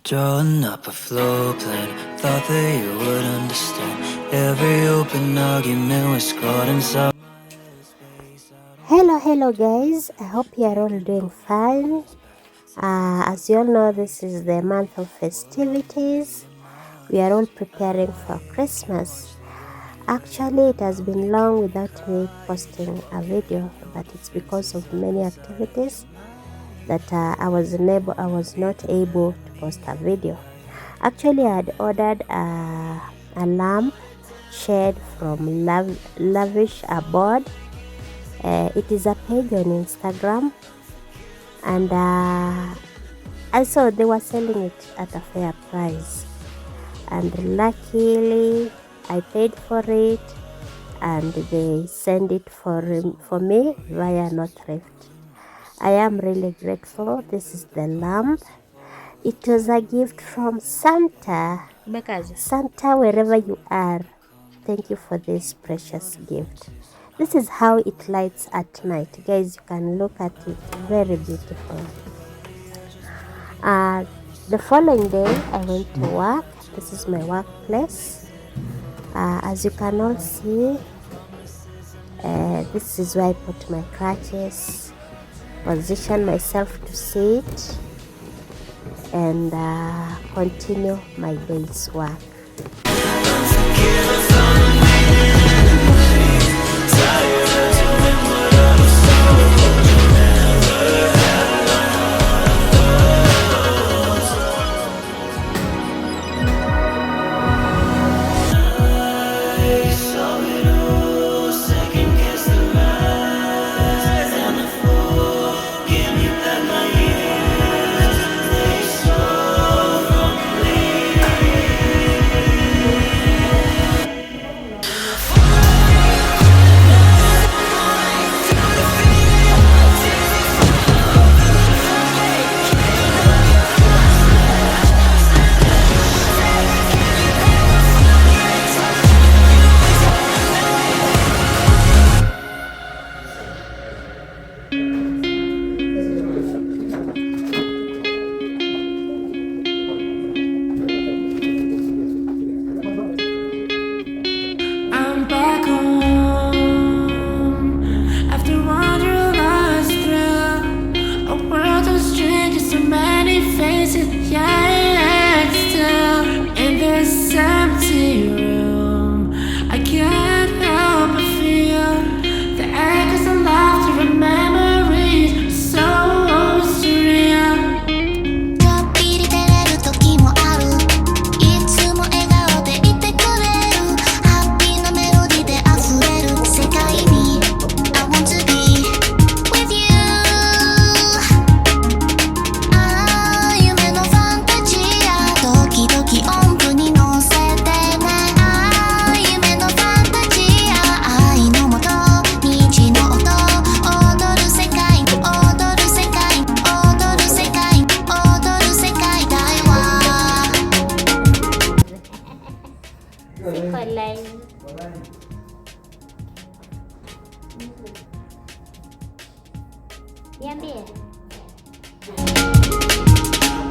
Drawing up a floor plan, thought that you would understand. Every open argument was scored inside. Hello guys, I hope you are all doing fine. As you all know, this is the month of festivities. We are all preparing for Christmas. Actually, it has been long without me posting a video, but it's because of many activities that I was not able to post a video. Actually, I had ordered a lamp shade from Lavish Abode. It is a page on Instagram, and I saw they were selling it at a fair price, and luckily I paid for it, and they sent it for me via no thrift. I am really grateful. This is the lamp. It was a gift from Santa. Santa, wherever you are, thank you for this precious gift. This is how it lights at night, guys. You can look at it, very beautiful. The following day I went to work. This is my workplace. As you can all see, this is where I put my crutches, position myself to sit, and continue my day's work.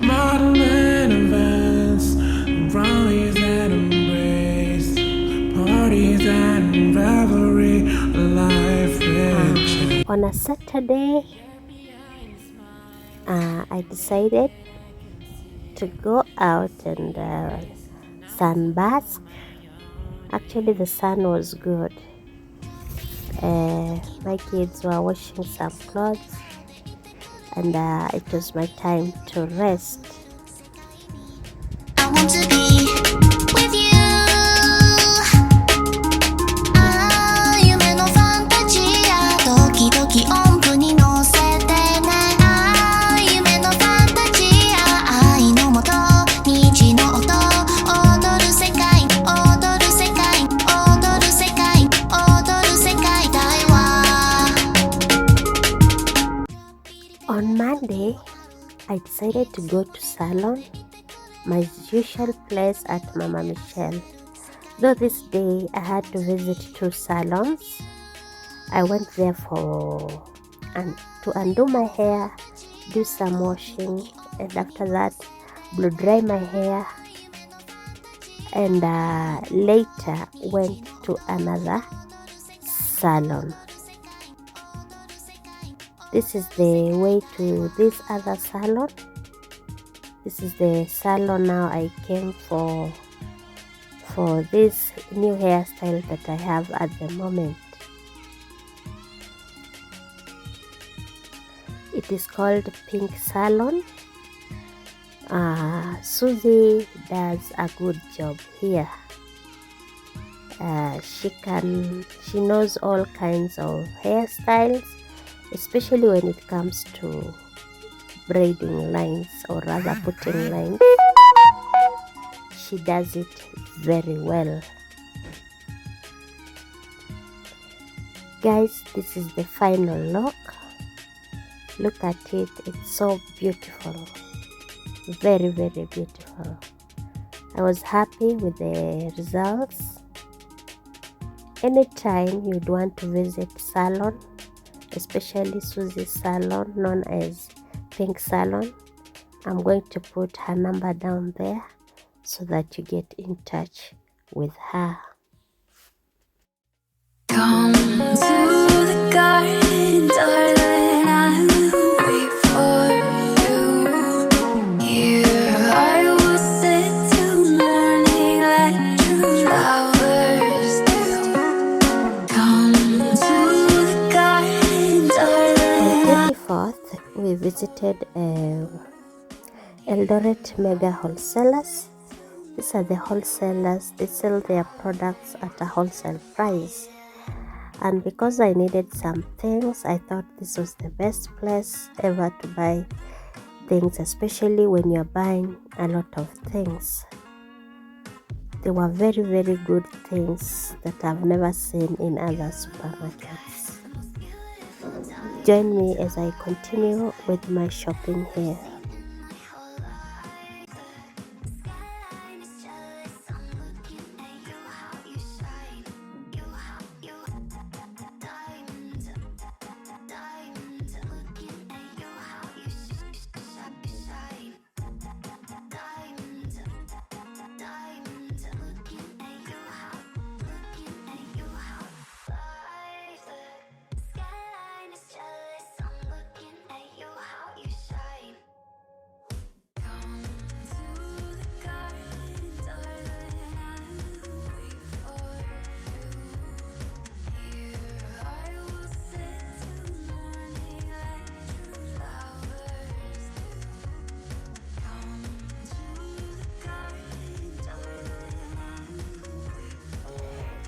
Modeling events, rallies and embrace, parties and revelry, life rich. On a Saturday, I decided to go out and sunbask. Actually, the sun was good. My kids were washing some clothes, and it was my time to rest. I want to be with you. 夢のファンタジア時々音符に乗せてね。夢のファンタジア愛のもと虹の音踊る世界踊る世界踊る世界踊る世界だわ。 On Monday, I decided to go to salon, my usual place at Mama Michelle. Though this day I had to visit 2 salons, I went there to undo my hair, do some washing, and after that blow dry my hair, and later went to another salon. This is the way to this other salon. This is the salon now I came for this new hairstyle that I have at the moment. It is called Pink Salon. Susie does a good job here. She knows all kinds of hairstyles, especially when it comes to braiding lines, or rather putting lines. She does it very well. Guys, this is the final look. Look at it, it's so beautiful. Very, very beautiful. I was happy with the results. Anytime you'd want to visit salon, especially Susie's salon known as Pink Salon, I'm going to put her number down there so that you get in touch with her. Come to the garden, darling, I will wait for you. Here I will sit till morning like true lovers do. Come to the garden, darling. On 24th, we visited Eldoret Mega Wholesalers. These are the wholesalers. They sell their products at a wholesale price. And because I needed some things, I thought this was the best place ever to buy things, especially when you're buying a lot of things. They were very, very good things that I've never seen in other supermarkets. Join me as I continue with my shopping here.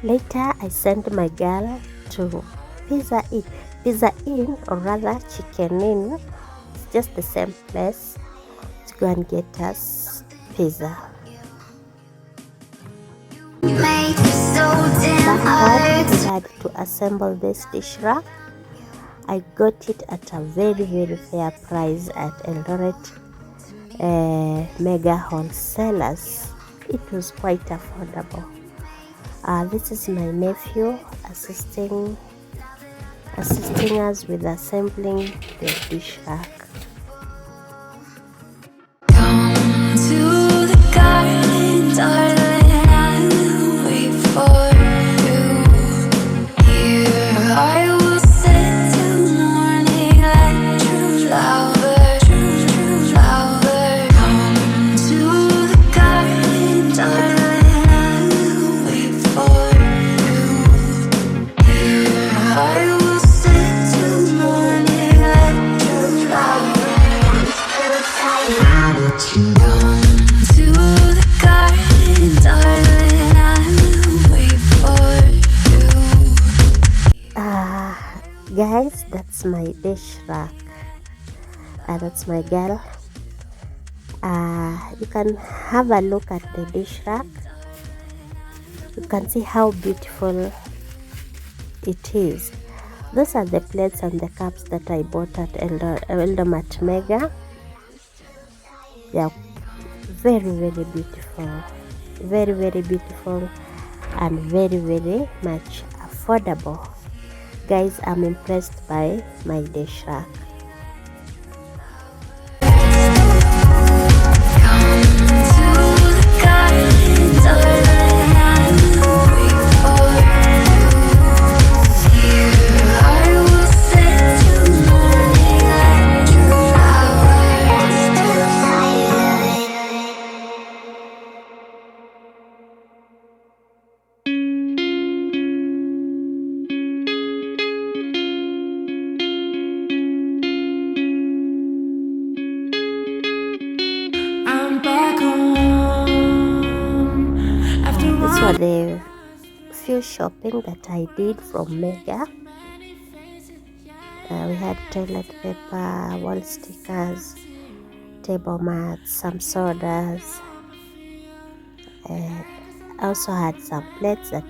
Later, I sent my girl to Pizza Inn, or rather Chicken Inn. It's just the same place, to go and get us pizza. Back home, we had to assemble this dish rack. I got it at a very, very fair price at Eldoret Mega Wholesalers. It was quite affordable. This is my nephew assisting us with assembling the dish rack. Come to the garden, darling, I will wait for you. Here I will sit till morning like true lovers, true lovers. Come to the garden, darling, I will wait for you. Here I will sit till morning like true lovers. Come to the garden, darling, I will wait for you. Guys, that's my dish rack. That's my girl. You can have a look at the dish rack. You can see how beautiful it is. Those are the plates and the cups that I bought at Eldoret Mega. They are very, very beautiful. Very, very beautiful and very, very much affordable. Guys, I'm impressed by my dish rack. Come For the few shopping that I did from Mega, we had toilet paper, wall stickers, table mats, some sodas. I also had some plates that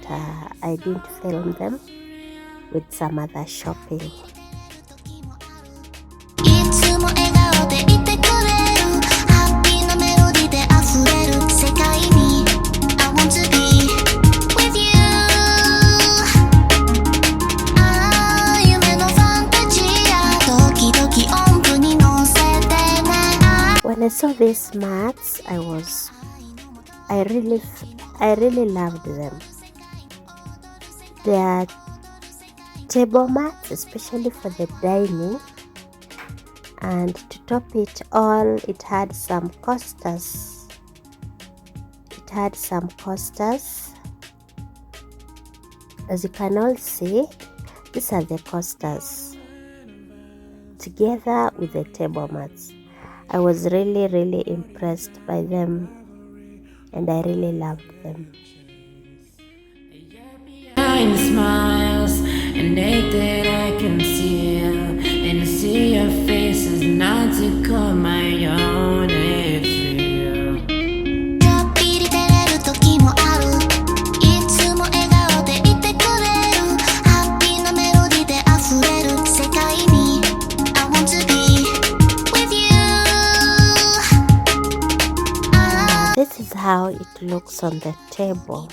I didn't film them, with some other shopping. いつも笑顔でいてくれるハッピーなメロディーで溢れる世界に I want to be with you ああ夢のファンタジアドキドキ音符に乗せてね When I saw these mats, I really loved them. They are table mats, especially for the dining, and to top it all, it had some coasters. As you can all see, these are the coasters together with the table mats. I was really impressed by them, and I really loved them. Behind smiles and ache that I can seal, and I see your face is not to call my own. It's real. ちょっぴり照れる時もあるいつも笑顔でいてくれるハッピーなメロディーで溢れる世界に I want to be with you This is how it looks on the table.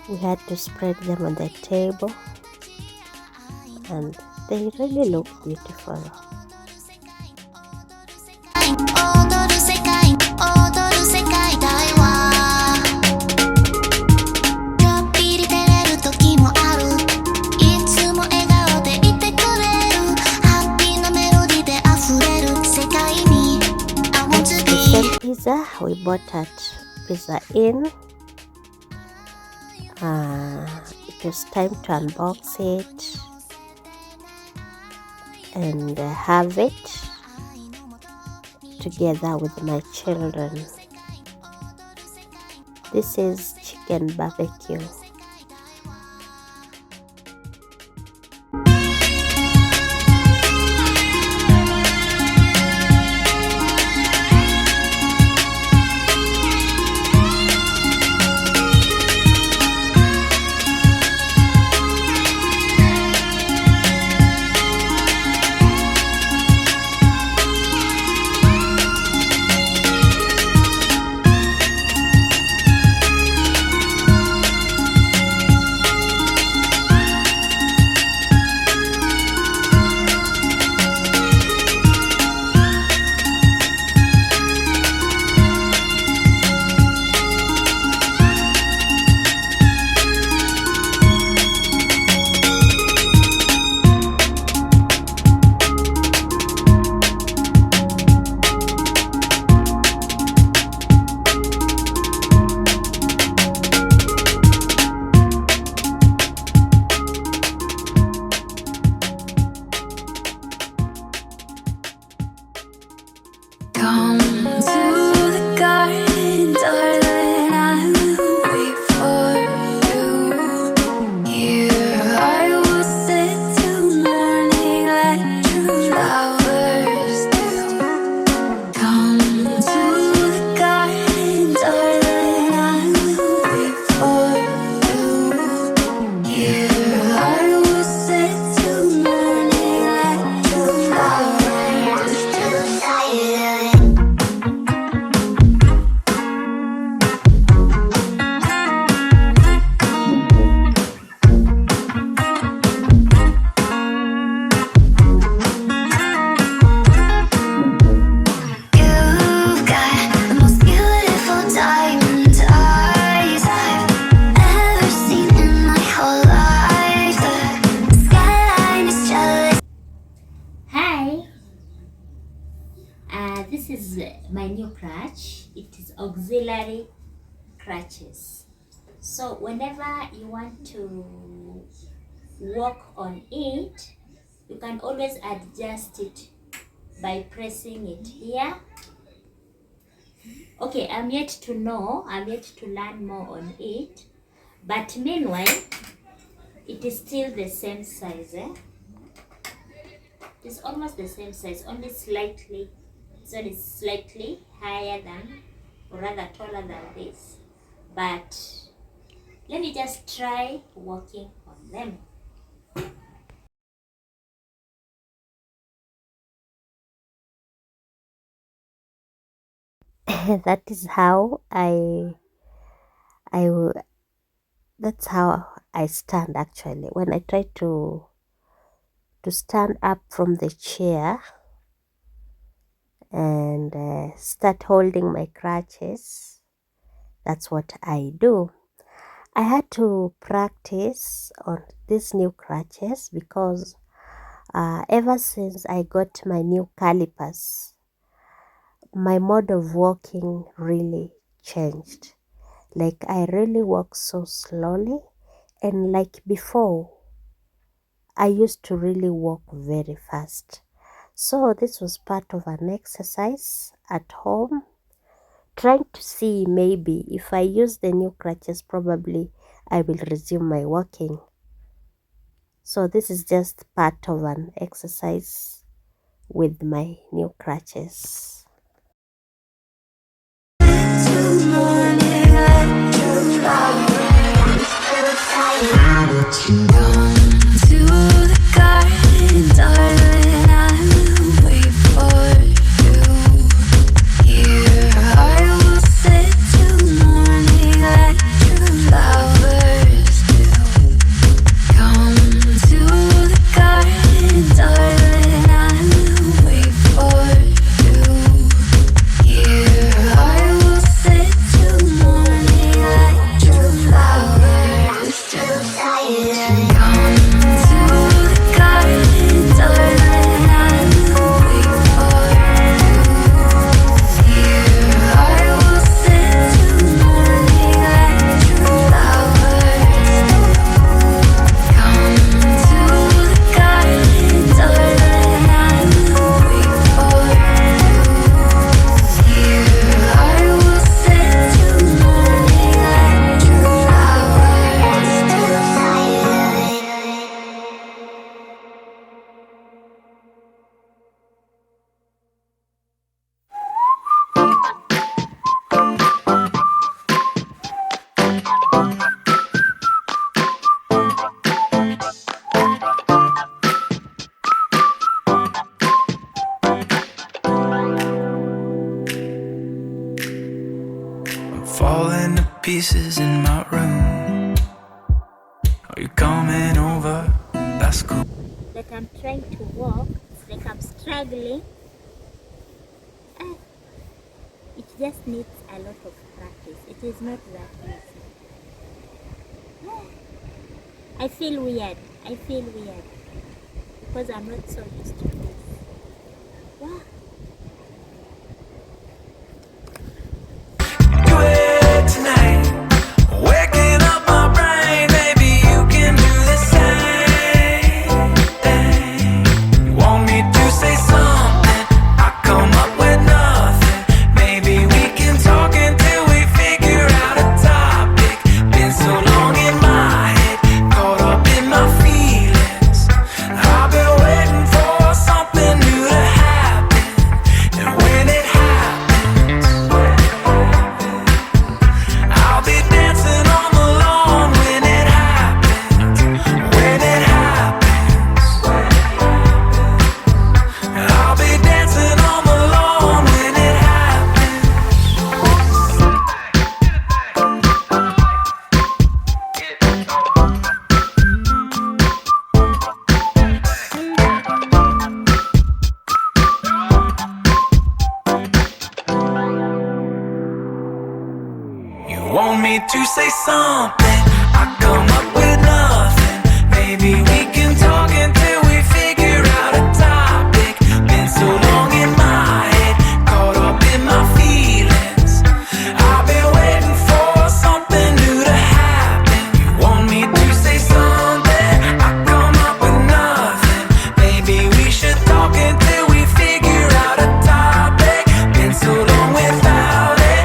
We had to spread them on the table, and they really look beautiful. 踊る世界だわちょっぴり照れる時もあるいつも笑顔でいてくれるハッピーなメロディーで溢れる世界に I want to The be same pizza we bought at Pizza Inn. It was time to unbox it and have it together with my children. This is chicken barbecue. Come to the garden, darling, I will wait for you. Here I will sit till morning like true lovers do. Come to the garden, darling, I will wait for you. Here I will sit till morning like true lovers do. You've got the most beautiful diamond eyes I've ever seen in my whole life. The skyline is jealous. Hi, this is my new crutch. It is auxiliary crutches. So whenever you want to walk on it, you can always adjust it by pressing it here Okay, I'm yet to learn more on it. But meanwhile, it is still the same size, eh? It's almost the same size, only slightly, so it's slightly higher than, or rather taller than this. But let me just try working on them. That is how I w- that's how I stand actually. When I try to stand up from the chair and start holding my crutches, that's what I do. I had to practice on these new crutches because ever since I got my new calipers, my mode of walking really changed. Like I really walk so slowly, and like before, I used to really walk very fast. So this was part of an exercise at home, trying to see maybe if I use the new crutches, probably I will resume my walking. So this is just part of an exercise with my new crutches. To the garden, darling, I will wait for you. Here I will sit till morning like true lovers do. Come to the garden, darling, I will wait for you. Here I will sit till morning like true lovers do. Come to the garden, darling, I will wait for you. Here I will sit till morning like true lovers do. Come to the garden, darling, I will wait for you. Here I will sit till morning like true lovers do. I'm falling to pieces in my room. Are you coming over? That's cool. That I'm trying to walk, it's like I'm struggling. Ah, it just needs a lot of practice. It is not that easy. Ah, I feel weird. Because I'm not so used to this. Wow. Do it tonight. Waking up my brain, maybe you can do the same thing. You want me to say something? I come up with nothing. Maybe we can talk until we figure out a topic. Been so long in my head, caught up in my feelings. I've been waiting for something new to happen. And when it happens, I'll be dancing on the lawn when it happens. When it happens, I'll be dancing on the lawn when it happens. You want me to say something? I come up with nothing. Maybe we can talk until we figure out a topic. Been so long in my head, caught up in my feelings. I've been waiting for something new to happen. You want me to say something? I come up with nothing. Maybe we should talk until we figure out a topic. Been so long without it,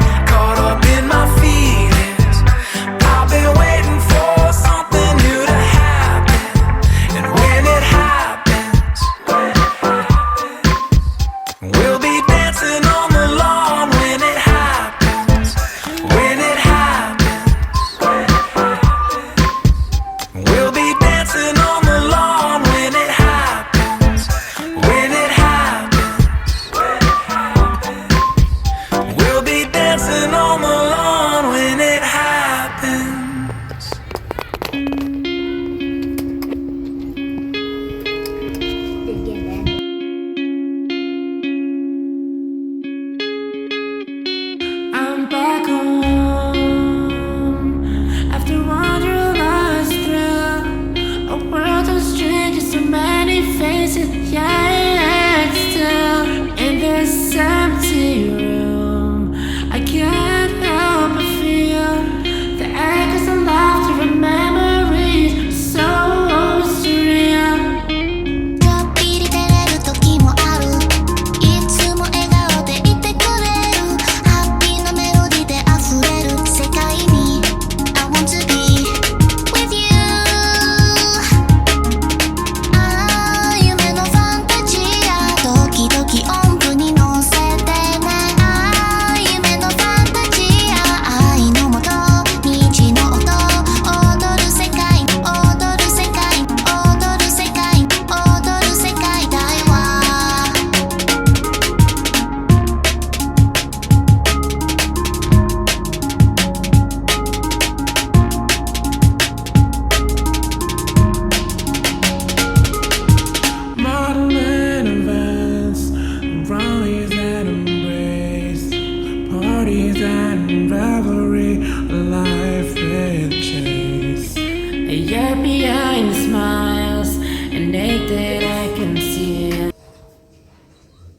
and revelry, a life with chase. You're behind smiles and hate that I can see.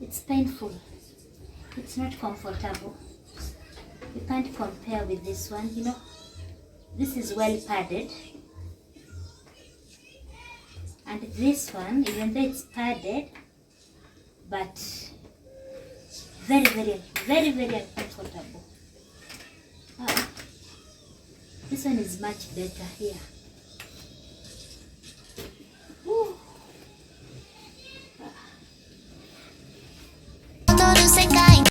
It's painful. It's not comfortable. You can't compare with this one, you know. This is well padded. And this one, even though it's padded, but very, very, very, very uncomfortable. This one is much better here.